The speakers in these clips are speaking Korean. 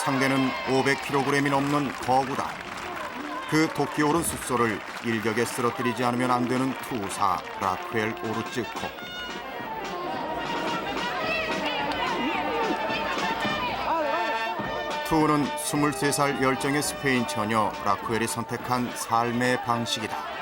상대는 500kg이 넘는 거구다. 그 도끼 오른 숫소를 일격에 쓰러뜨리지 않으면 안 되는 투사 라쿠엘 오르츠코. 투는 23살 열정의 스페인 처녀 라쿠엘이 선택한 삶의 방식이다.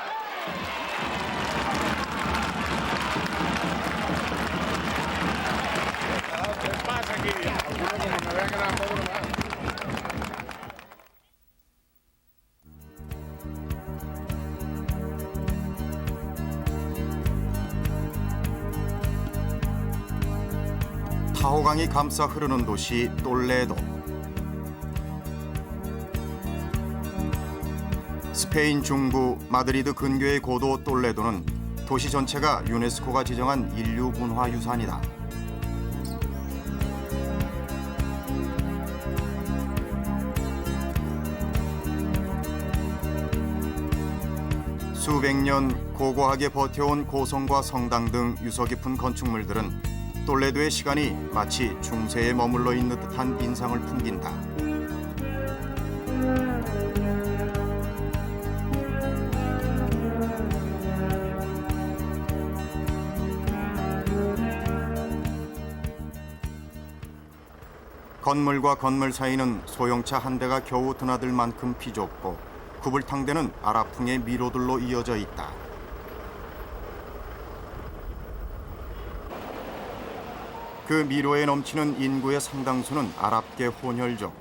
타호강이 감싸 흐르는 도시 똘레도. 스페인 중부 마드리드 근교의 고도 똘레도는 도시 전체가 유네스코가 지정한 인류문화유산이다. 수백 년 고고하게 버텨온 고성과 성당 등 유서 깊은 건축물들은 똘레도의 시간이 마치 중세에 머물러 있는 듯한 인상을 풍긴다. 건물과 건물 사이는 소형차 한 대가 겨우 드나들 만큼 비좁고 구불탕대는 아랍풍의 미로들로 이어져 있다. 그 미로에 넘치는 인구의 상당수는 아랍계 혼혈족.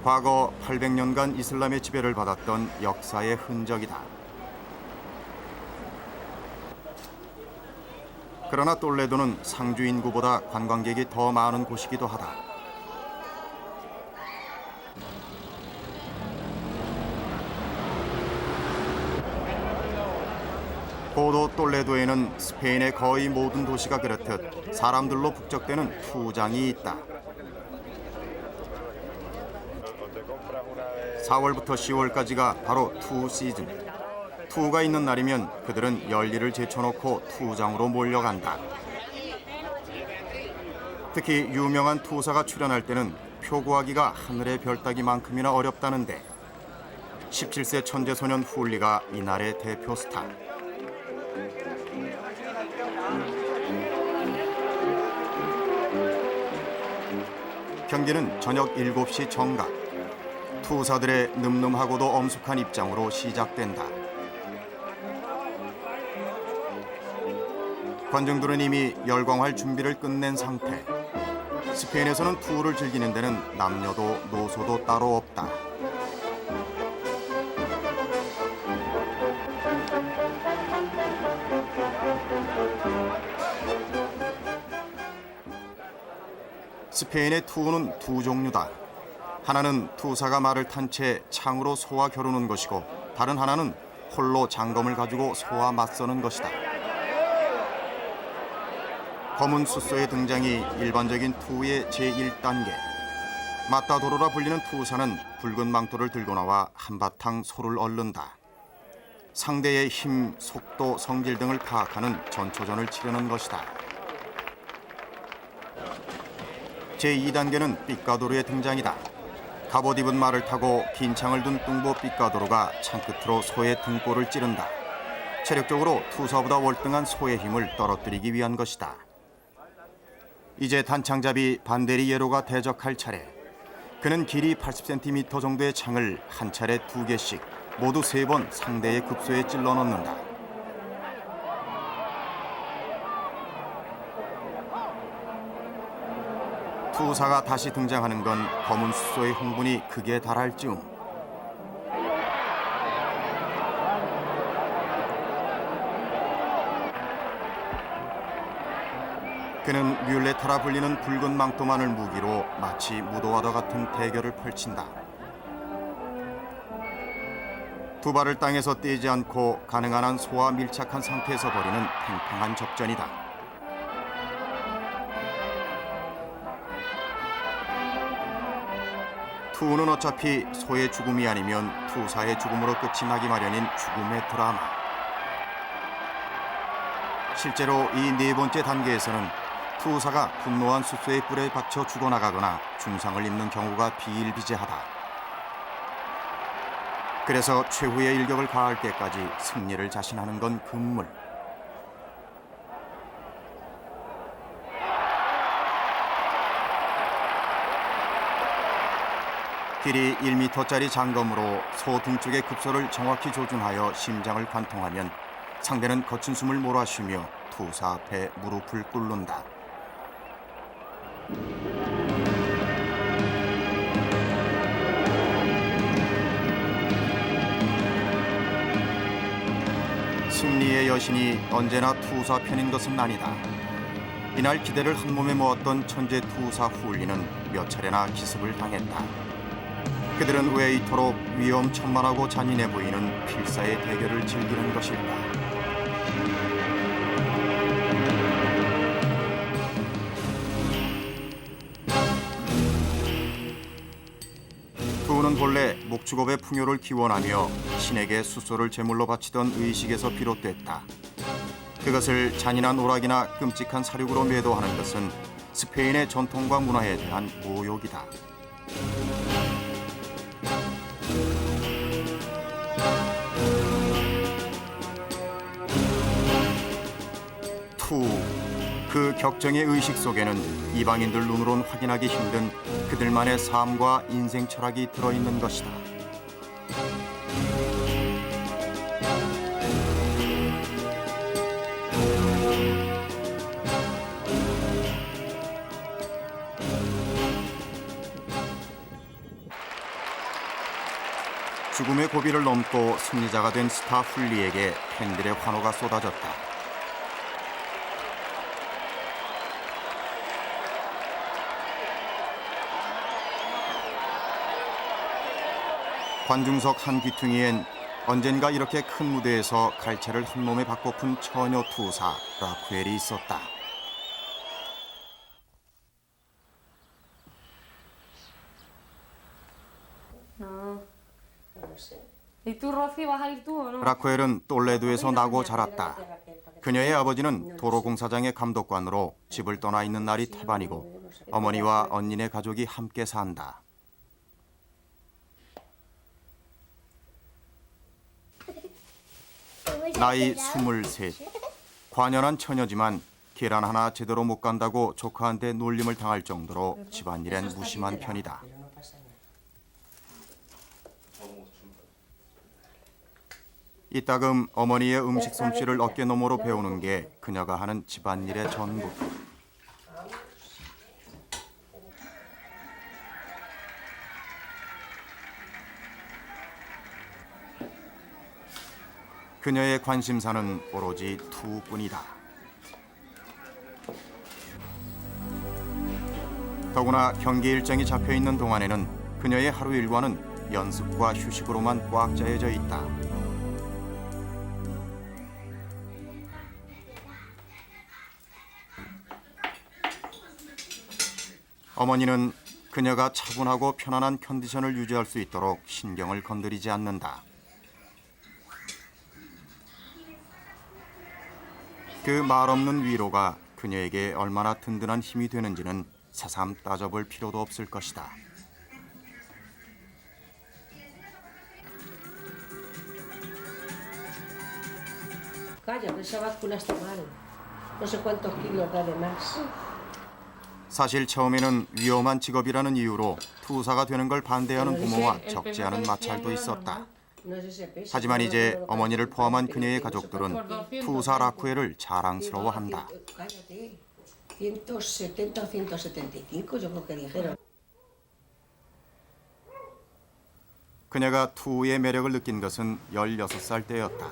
과거 800년간 이슬람의 지배를 받았던 역사의 흔적이다. 그러나 똘레도는 상주 인구보다 관광객이 더 많은 곳이기도 하다. 고도 똘레도에는 스페인의 거의 모든 도시가 그렇듯 사람들로 북적대는 투장이 있다. 4월부터 10월까지가 바로 투 시즌. 투가 있는 날이면 그들은 열일을 제쳐놓고 투장으로 몰려간다. 특히 유명한 투사가 출연할 때는 표 구하기가 하늘의 별 따기만큼이나 어렵다는데 17세 천재소년 훌리가 이날의 대표 스타. 경기는 저녁 7시 정각. 투사들의 늠름하고도 엄숙한 입장으로 시작된다. 관중들은 이미 열광할 준비를 끝낸 상태. 스페인에서는 투를 즐기는 데는 남녀도 노소도 따로 없다. 스페인의 투는 두 종류다. 하나는 투사가 말을 탄 채 창으로 소와 겨루는 것이고 다른 하나는 홀로 장검을 가지고 소와 맞서는 것이다. 검은 숫소의 등장이 일반적인 투의 제1단계. 마타도로라 불리는 투사는 붉은 망토를 들고 나와 한바탕 소를 얼른다. 상대의 힘, 속도, 성질 등을 파악하는 전초전을 치르는 것이다. 제2단계는 삐까도르의 등장이다. 갑옷 입은 말을 타고 긴 창을 둔 뚱보 삐까도르가 창끝으로 소의 등골을 찌른다. 체력적으로 투사보다 월등한 소의 힘을 떨어뜨리기 위한 것이다. 이제 단창잡이 반데리 예로가 대적할 차례. 그는 길이 80cm 정도의 창을 한 차례 2개씩 모두 3번 상대의 급소에 찔러 넣는다. 투사가 다시 등장하는 건 검은 숫소의 흥분이 극에 달할 즈음. 그는 뮬레타라 불리는 붉은 망토만을 무기로 마치 무도와도 같은 대결을 펼친다. 두 발을 땅에서 떼지 않고 가능한 한 소와 밀착한 상태에서 벌이는 팽팽한 접전이다. 투는 어차피 소의 죽음이 아니면 투사의 죽음으로 끝이 나기 마련인 죽음의 드라마. 실제로 이 네 번째 단계에서는 투사가 분노한 숫소의 뿔에 박혀 죽어나가거나 중상을 입는 경우가 비일비재하다. 그래서 최후의 일격을 가할 때까지 승리를 자신하는 건 금물. 길이 1m짜리 장검으로 소 등 쪽의 급소를 정확히 조준하여 심장을 관통하면 상대는 거친 숨을 몰아쉬며 투사 앞에 무릎을 꿇는다. 승리의 여신이 언제나 투사 편인 것은 아니다. 이날 기대를 한 몸에 모았던 천재 투사 후울리는 몇 차례나 기습을 당했다. 그들은 왜 이토록 위험천만하고 잔인해 보이는 필사의 대결을 즐기는 것일까? 투는 본래 목축업의 풍요를 기원하며 신에게 숫소를 제물로 바치던 의식에서 비롯됐다. 그것을 잔인한 오락이나 끔찍한 사륙으로 매도하는 것은 스페인의 전통과 문화에 대한 모욕이다. 투, 그 격정의 의식 속에는 이방인들 눈으론 확인하기 힘든 그들만의 삶과 인생 철학이 들어있는 것이다. 죽음의 고비를 넘고 승리자가 된 스타 훌리에게 팬들의 환호가 쏟아졌다. 관중석 한 귀퉁이엔 언젠가 이렇게 큰 무대에서 갈채를 한 몸에 받고픈 처녀 투사 라쿠엘이 있었다. 라쿠엘은 똘레도에서 나고 자랐다. 그녀의 아버지는 도로공사장의 감독관으로 집을 떠나 있는 날이 태반이고 어머니와 언니네 가족이 함께 산다. 나이 23. 관연한 처녀지만 계란 하나 제대로 못 간다고 조카한테 놀림을 당할 정도로 집안일엔 무심한 편이다. 이따금 어머니의 음식 솜씨를 어깨너머로 배우는 게 그녀가 하는 집안일의 전부. 그녀의 관심사는 오로지 투뿐이다. 더구나 경기 일정이 잡혀있는 동안에는 그녀의 하루 일과는 연습과 휴식으로만 꽉 짜여져 있다. 어머니는 그녀가 차분하고 편안한 컨디션을 유지할 수 있도록 신경을 건드리지 않는다. 그 말없는 위로가 그녀에게 얼마나 든든한 힘이 되는지는 새삼 따져볼 필요도 없을 것이다. 사실 처음에는 위험한 직업이라는 이유로 투사가 되는 걸 반대하는 부모와 적지 않은 마찰도 있었다. 하지만 이제 어머니를 포함한 그녀의 가족들은 투사 라쿠엘을 자랑스러워한다. 그녀가 투의 매력을 느낀 것은 16살 때였다.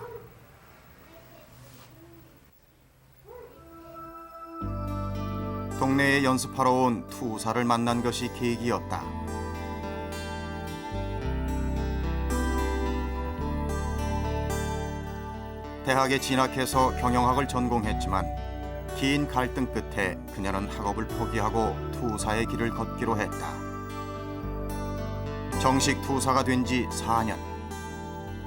동네에 연습하러 온 투사를 만난 것이 계기였다. 대학에 진학해서 경영학을 전공했지만 긴 갈등 끝에 그녀는 학업을 포기하고 투사의 길을 걷기로 했다. 정식 투사가 된 지 4년.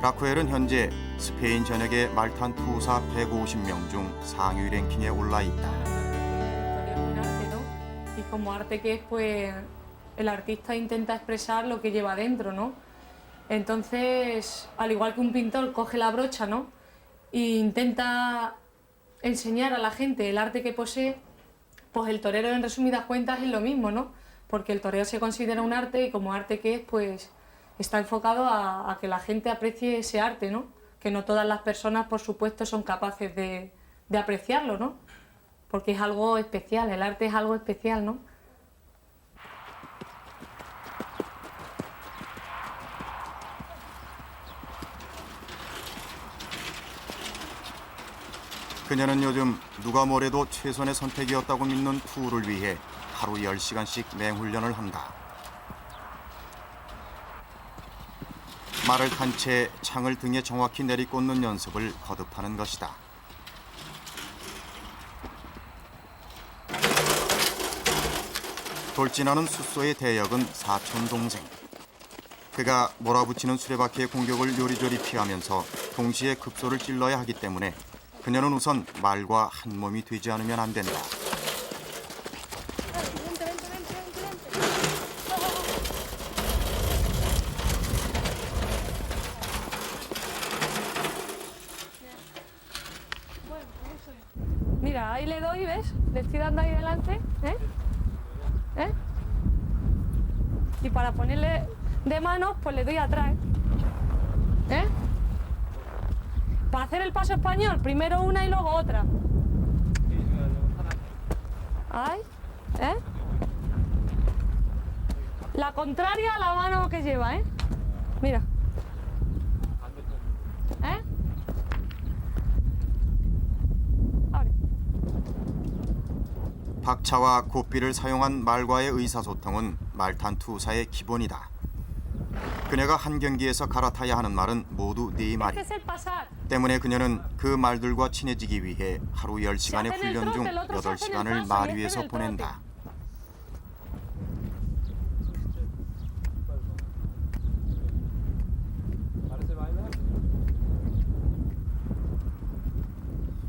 라쿠엘은 현재 스페인 전역의 말탄 투사 150명 중 상위 랭킹에 올라 있다. Y como arte que es, pues el artista intenta expresar lo que lleva dentro, ¿no? Entonces, al igual que un pintor coge la brocha, ¿no? E intenta enseñar a la gente el arte que posee, pues el torero, en resumidas cuentas, es lo mismo, ¿no? Porque el toreo se considera un arte y como arte que es, pues está enfocado a que la gente aprecie ese arte, ¿no? Que no todas las personas, por supuesto, son capaces de apreciarlo, ¿no? Porque es algo especial, el arte es algo especial, ¿no? 그녀는 요즘 누가 뭐래도 최선의 선택이었다고 믿는 투우를 위해 하루 10시간씩 맹훈련을 한다. 말을 탄 채 창을 등에 정확히 내리꽂는 연습을 거듭하는 것이다. 돌진하는 숫소의 대역은 사촌 동생. 그가 몰아붙이는 수레바퀴의 공격을 요리조리 피하면서 동시에 급소를 찔러야 하기 때문에 그녀는 우선 말과 한 몸이 되지 않으면 안 된다. Mira, ahí le doy, ¿ves? Le estoy dando ahí delante, ¿eh? ¿Eh? Y para ponerle de manos, pues le doy atrás, ¿eh? Para hacer el paso español, primero una y luego otra. Ahí, ¿eh? La contraria a la mano que lleva, ¿eh? Mira. ¿Eh? 아래. 박차와 고삐를 사용한 말과의 의사소통은 말탄 투사의 기본이다. 그녀가 한 경기에서 갈아타야 하는 말은 모두 네 말이. 때문에 그녀는 그 말들과 친해지기 위해 하루 10시간의 훈련 중 8시간을 말 위에서 보낸다.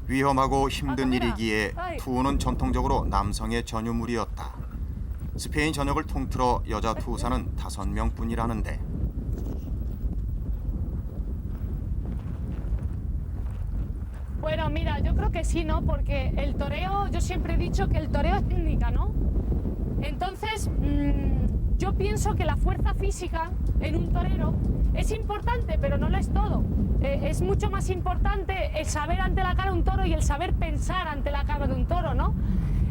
위험하고 힘든 일이기에 투우는 전통적으로 남성의 전유물이었다. 스페인 전역을 통틀어 여자 투우사는 5명뿐이라는데. Bueno, mira, yo creo que sí, ¿no? Porque el toreo, yo siempre he dicho que el toreo es técnica, ¿no? Entonces, yo pienso que la fuerza física en un torero es importante, pero no lo es todo. Es mucho más importante el saber ante la cara de un toro y el saber pensar ante la cara de un toro, ¿no?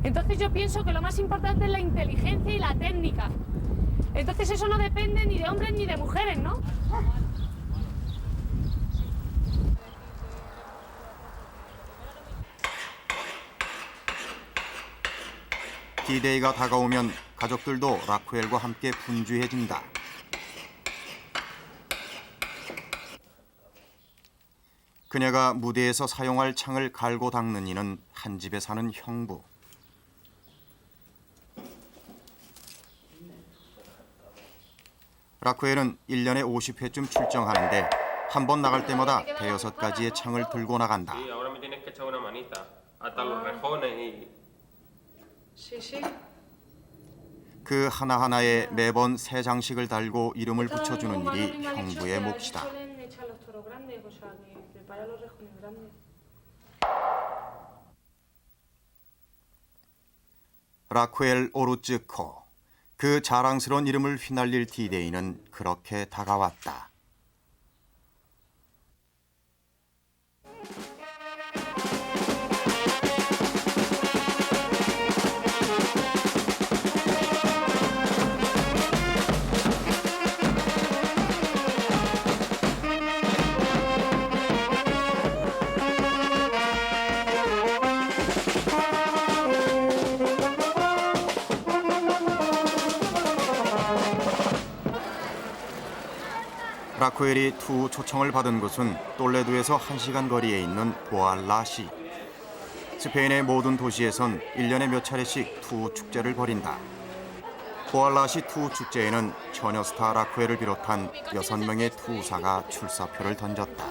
Entonces yo pienso que lo más importante es la inteligencia y la técnica. Entonces eso no depende ni de hombres ni de mujeres, ¿no? D-Day가 다가오면 가족들도 라쿠엘과 함께 분주해진다. 그녀가 무대에서 사용할 창을 갈고 닦는 이는 한 집에 사는 형부. 라쿠엘은 1년에 50회쯤 출정하는데 한 번 나갈 때마다 5-6가지의 창을 들고 나간다. 그 하나하나에 매번 새 장식을 달고 이름을 붙여주는 일이 형부의 몫이다. 라쿠엘 오르츠코. 그 자랑스러운 이름을 휘날릴 D-Day는 그렇게 다가왔다. 라쿠엘이 투 초청을 받은 곳은 똘레도에서 1시간 거리에 있는 보알라시. 스페인의 모든 도시에선 1년에 몇 차례씩 투 축제를 벌인다. 보알라시 투 축제에는 처녀 스타 라쿠엘을 비롯한 6명의 투사가 출사표를 던졌다.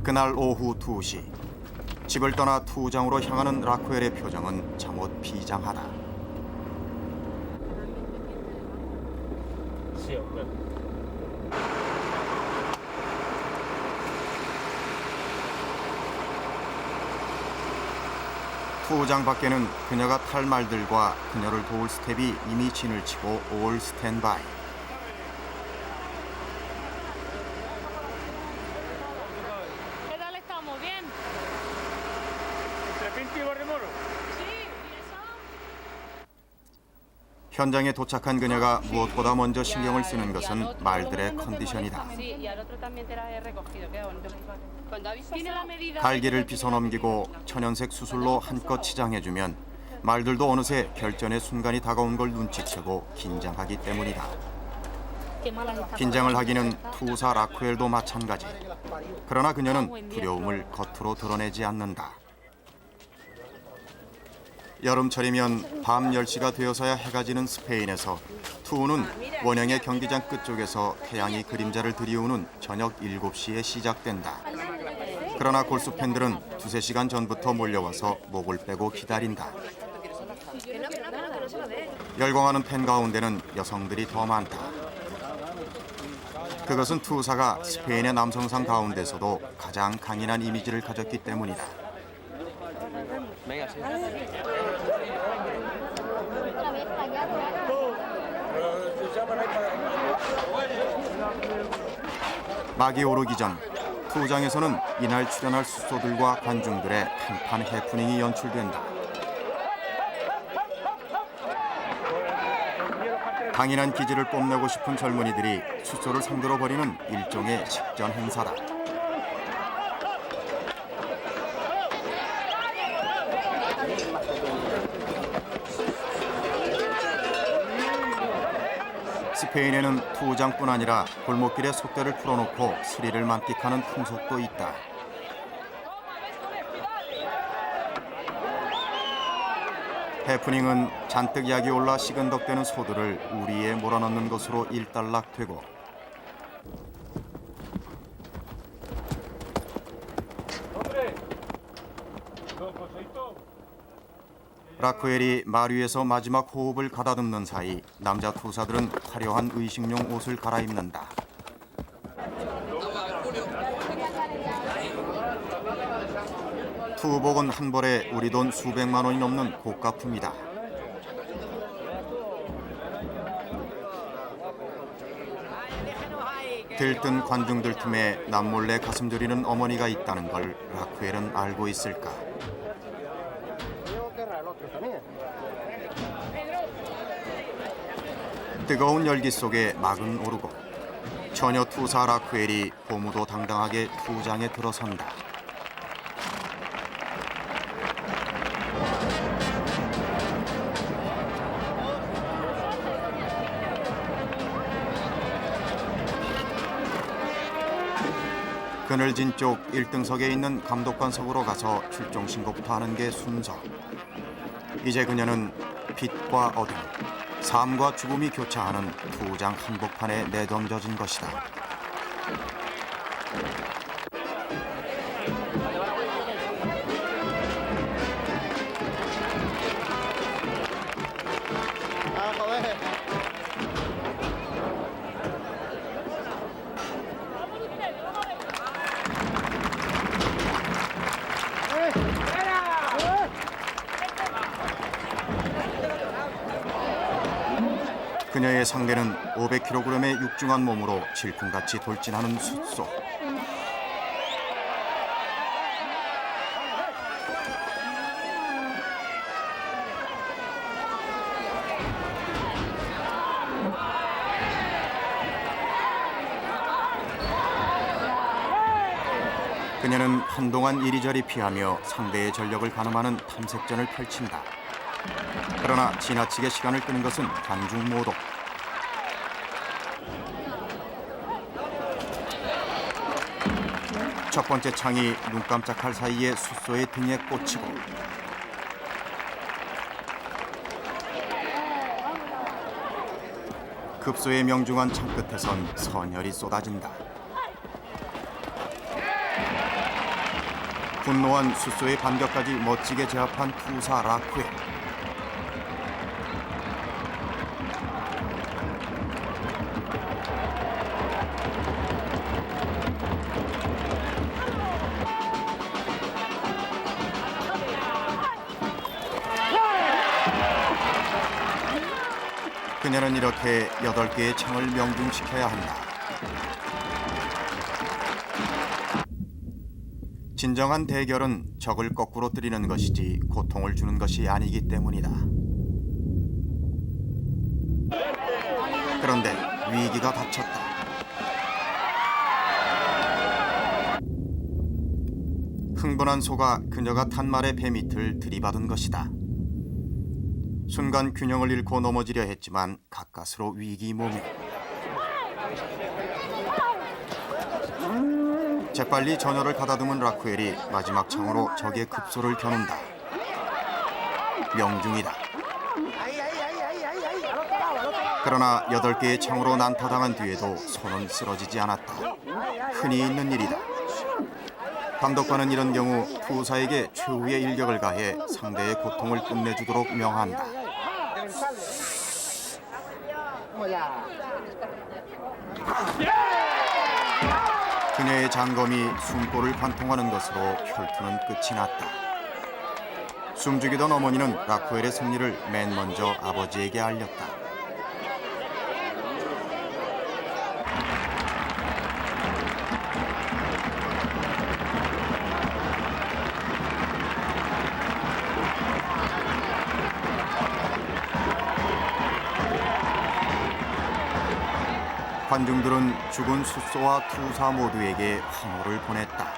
그날 오후 2시 집을 떠나 투장으로 향하는 라쿠엘의 표정은 잠옷 비장하다. 투장 밖에는 그녀가 탈 말들과 그녀를 도울 스텝이 이미 진을 치고 올 스탠바이. ¿Qué tal estamos? ¿Bien? ¿Entre Pinti y Barrimoro? Sí, ¿y eso? 현장에 도착한 그녀가 무엇보다 먼저 신경을 쓰는 것은 말들의 컨디션이다. Sí, y al otro también te la he recogido, qué bonito. Cuando habéis Tiene la medida. 갈기를 빗어넘기고 천연색 수술로 한껏 치장해주면 말들도 어느새 결전의 순간이 다가온 걸 눈치채고 긴장하기 때문이다. 긴장을 하기는 투사 라쿠엘도 마찬가지. 그러나 그녀는 두려움을 겉으로 드러내지 않는다. 여름철이면 밤 10시가 되어서야 해가 지는 스페인에서 투우는 원형의 경기장 끝쪽에서 태양이 그림자를 들이우는 저녁 7시에 시작된다. 그러나 골수 팬들은 2-3시간 전부터 몰려와서 목을 빼고 기다린다. 열광하는 팬 가운데는 여성들이 더 많다. 그것은 투사가 스페인의 남성상 가운데서도 가장 강인한 이미지를 가졌기 때문이다. 막이 오르기 전 투장에서는 이날 출연할 숫소들과 관중들의 한판 해프닝이 연출된다. 강인한 기질을 뽐내고 싶은 젊은이들이 숫소를 상대로 벌이는 일종의 식전 행사다. 스페인에는 투장뿐 아니라 골목길에 솥대를 풀어놓고 스릴을 만끽하는 풍속도 있다. 해프닝은 잔뜩 약이 올라 시근덕대는 소들을 우리에 몰아넣는 것으로 일단락되고 라쿠엘이 말 위에서 마지막 호흡을 가다듬는 사이 남자 투사들은 화려한 의식용 옷을 갈아입는다. 투복은 한 벌에 우리 돈 수백만 원이 넘는 고가품이다. 들뜬 관중들 틈에 남몰래 가슴 졸이는 어머니가 있다는 걸 라쿠엘은 알고 있을까? 뜨거운 열기 속에 막은 오르고 처녀 투사 라쿠엘이 고무도 당당하게 투장에 들어선다. 그늘진 쪽 1등석에 있는 감독관석으로 가서 출정 신고부터 하는 게 순서. 이제 그녀는 빛과 어둠, 삶과 죽음이 교차하는 투장 한복판에 내던져진 것이다. 그녀의 상대는 500kg의 육중한 몸으로 질풍같이 돌진하는 숫소. 그녀는 한동안 이리저리 피하며 상대의 전력을 가늠하는 탐색전을 펼친다. 그러나 지나치게 시간을 끄는 것은 관중 모독. 첫 번째 창이 눈 깜짝할 사이에 숫소의 등에 꽂히고 급소의 명중한 창 끝에선 선혈이 쏟아진다. 분노한 수소의 반격까지 멋지게 제압한 투사 라쿠엘. 그녀는 이렇게 8개의 창을 명중시켜야 한다. 진정한 대결은 적을 거꾸로 때리는 것이지 고통을 주는 것이 아니기 때문이다. 그런데 위기가 닥쳤다. 흥분한 소가 그녀가 탄 말의 배밑을 들이받은 것이다. 순간 균형을 잃고 넘어지려 했지만 가까스로 위기 모면. 재빨리 전열을 가다듬은 라쿠엘이 마지막 창으로 적의 급소를 겨눈다. 명중이다. 그러나 8개의 창으로 난타당한 뒤에도 손은 쓰러지지 않았다. 흔히 있는 일이다. 감독관은 이런 경우 투사에게 최후의 일격을 가해 상대의 고통을 끝내주도록 명한다. 그녀의 장검이 숨골을 관통하는 것으로 혈투는 끝이 났다. 숨죽이던 어머니는 라쿠엘의 승리를 맨 먼저 아버지에게 알렸다. 관중들은 죽은 수소와 투사 모두에게 환호를 보냈다.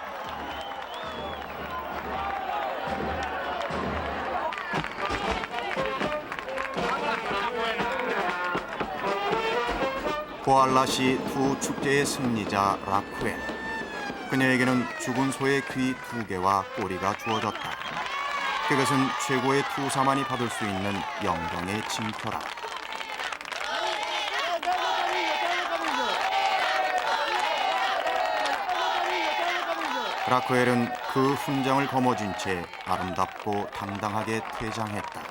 보알라시 투 축제의 승리자 라쿠엘. 그녀에게는 죽은 소의 귀 2개와 꼬리가 주어졌다. 그것은 최고의 투사만이 받을 수 있는 영광의 징표다. 라쿠엘은 그 훈장을 거머쥔 채 아름답고 당당하게 퇴장했다.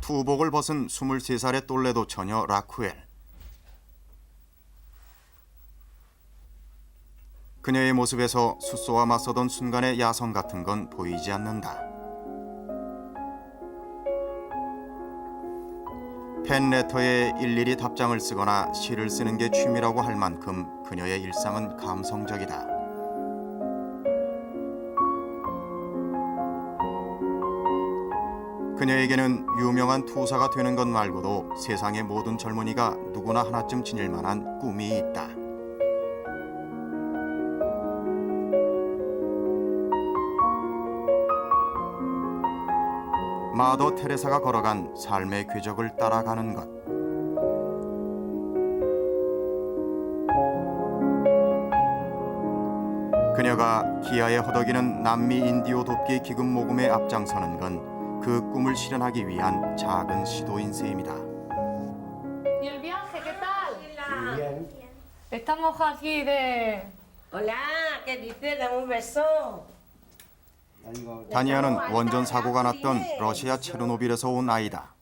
투복을 벗은 23살의 똘레도 처녀 라쿠엘. 그녀의 모습에서 수소와 맞서던 순간의 야성 같은 건 보이지 않는다. 팬레터에 일일이 답장을 쓰거나 시를 쓰는 게 취미라고 할 만큼 그녀의 일상은 감성적이다. 그녀에게는 유명한 투사가 되는 것 말고도 세상의 모든 젊은이가 누구나 하나쯤 지닐 만한 꿈이 있다. 마더 테레사가 걸어간 삶의 궤적을 따라가는 것. 그녀가 기아에 허덕이는 남미 인디오 돕기 기금 모금에 앞장서는 건 그 꿈을 실현하기 위한 작은 시도인 셈이다. ¿Y el viaje qué tal? Bien. Estamos aquí de... Hola, ¿qué dices? Dame un beso. 다니아는 원전 사고가 났던 러시아 체르노빌에서 온 아이다.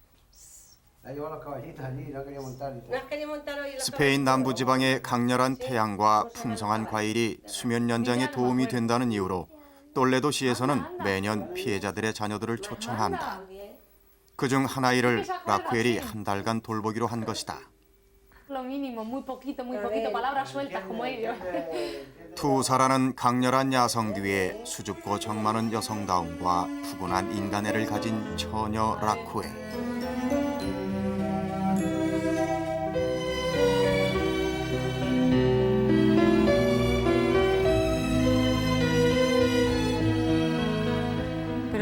¿No has querido montar hoy la 스페인 남부 지방의 강렬한 태양과 풍성한 과일이 수면 연장에 도움이 된다는 이유로 똘레도시에서는 매년 피해자들의 자녀들을 초청한다. 그중 한 아이를 라쿠엘이 한 달간 돌보기로 한 것이다. Lo mínimo, muy poquito, palabras sueltas como ellos. 투사라는 강렬한 야성 뒤에 수줍고 정 많은 여성다움과 푸근한 인간애를 가진 처녀 라쿠엘.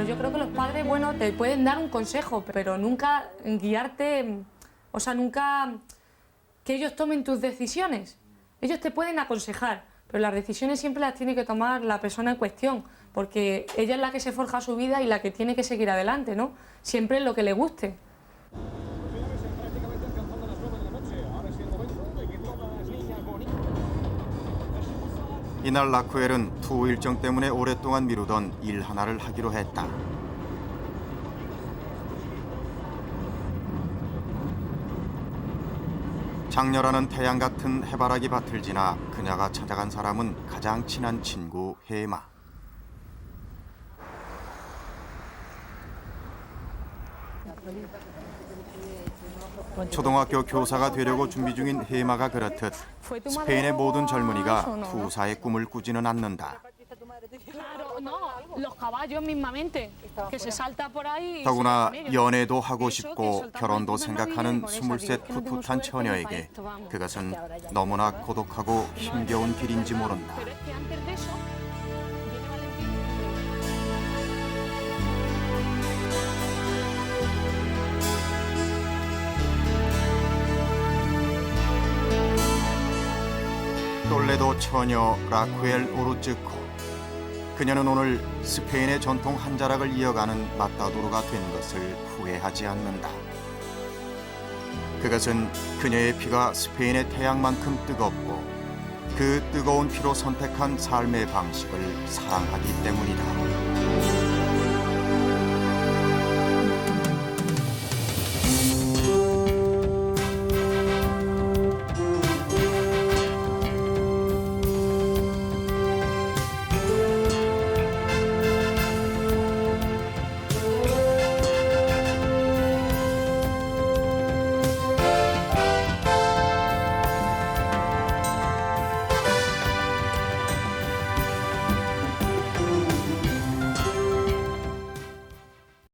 Yo creo que los padres, bueno, te pueden dar un consejo, pero nunca guiarte, o sea, nunca que ellos tomen tus decisiones. Ellos te pueden aconsejar, pero las decisiones siempre las tiene que tomar la persona en cuestión, porque ella es la que se forja su vida y la que tiene que seguir adelante, ¿no? Siempre en lo que le guste. 이날 라쿠엘은 투어 일정 때문에 오랫동안 미루던 일 하나를 하기로 했다. 장렬하는 태양 같은 해바라기 밭을 지나 그녀가 찾아간 사람은 가장 친한 친구 헤마. 초등학교 교사가 되려고 준비 중인 헤마가 그렇듯 스페인의 모든 젊은이가 투사의 꿈을 꾸지는 않는다. Claro, no, los caballos mismamente, que se salta por ahí. y 더구나 se mete. 연애도 하고 Eso que 싶고 soltamos 결혼도 el primer 생각하는 con esa, 20살 que no tengo 풋풋한 suerte 처녀에게 para esto, vamos. 그것은 너무나 고독하고 힘겨운 길인지 모른다. Pero es que antes de eso, viene Valentín. 똘레도 처녀 라쿠엘 오르츠코. 그녀는 오늘 스페인의 전통 한자락을 이어가는 마타도로가 된 것을 후회하지 않는다. 그것은 그녀의 피가 스페인의 태양만큼 뜨겁고 그 뜨거운 피로 선택한 삶의 방식을 사랑하기 때문이다.